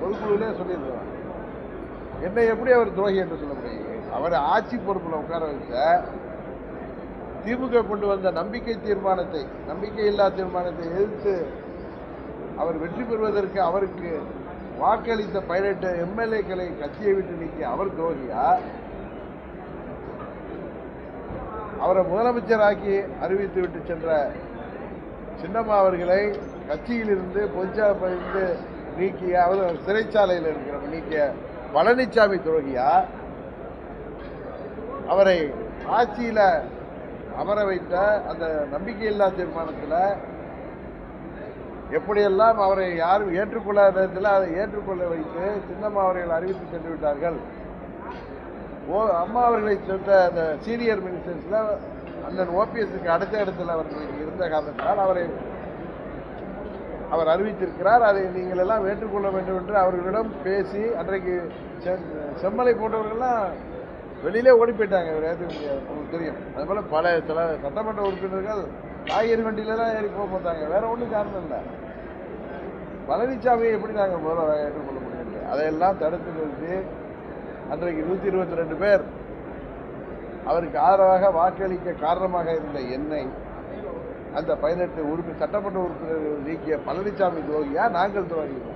பொதுக்குழுவிலே சொல்லியிருக்கிறார். என்னை எப்படி அவர் துரோகி என்று சொல்ல முடியும்? அவர் ஆட்சி பொறுப்பில் உட்கார வச்ச திமுக கொண்டு வந்த நம்பிக்கையில்லா தீர்மானத்தை எதிர்த்து அவர் வெற்றி பெறுவதற்கு அவருக்கு வாக்களித்த 18 எம்எல்ஏக்களை கட்சியை விட்டு நீக்கி அவர் துரோகியா? அவரை முதலமைச்சராக்கி அறிவித்து விட்டு சென்ற சின்னம்மா அவர்களை கட்சியிலிருந்து பொதுச்சாலையிலிருந்து நீக்கிய, அவர் சிறைச்சாலையில் இருக்கிற நீக்கிய பழனிசாமி துரோகியா? அவரை ஆட்சியில் அமர வைத்த அந்த நம்பிக்கையில்லா தீர்மானத்தில் எப்படியெல்லாம் அவரை யாரும் ஏற்றுக்கொள்ளாத நேரத்தில் அதை ஏற்றுக்கொள்ள வைத்து சின்னம்மா அவர்கள் அறிவித்து சென்று விட்டார்கள். அம்மா அவர்களை சேர்ந்த அந்த சீனியர் மினிஸ்டர்ஸில் அண்ணன் ஓபிஎஸ்க்கு அடுத்த இடத்துல அவர் இருந்த காரணத்தால் அவர் அறிவித்திருக்கிறார். அதை நீங்கள் எல்லாம் ஏற்றுக்கொள்ள வேண்டும் என்று அவர்களிடம் பேசி அன்றைக்கு செம்மலை போன்றவர்கள்லாம் வெளியிலே ஓடி போயிட்டாங்க. இவர் ஏற்க முடியாது, உங்களுக்கு தெரியும். அதுபோல் பல சில சட்டமன்ற உறுப்பினர்கள் காய்கறி வண்டியிலலாம் ஏறி போக மாட்டாங்க. வேற ஒன்றும் காரணம் இல்லை. பழனிசாமியை எப்படி நாங்கள் முதல்ல ஏற்றுக்கொள்ள முடியும்? அதையெல்லாம் தடுத்து நிறுத்தி அன்றைக்கு 122 பேர் அவருக்கு ஆதரவாக வாக்களிக்க காரணமாக இருந்த என்னை அந்த 18 சட்டமன்ற உறுப்பினர்கள் நீக்கிய பழனிசாமி துரோகியா? நாங்கள் துரோகியா?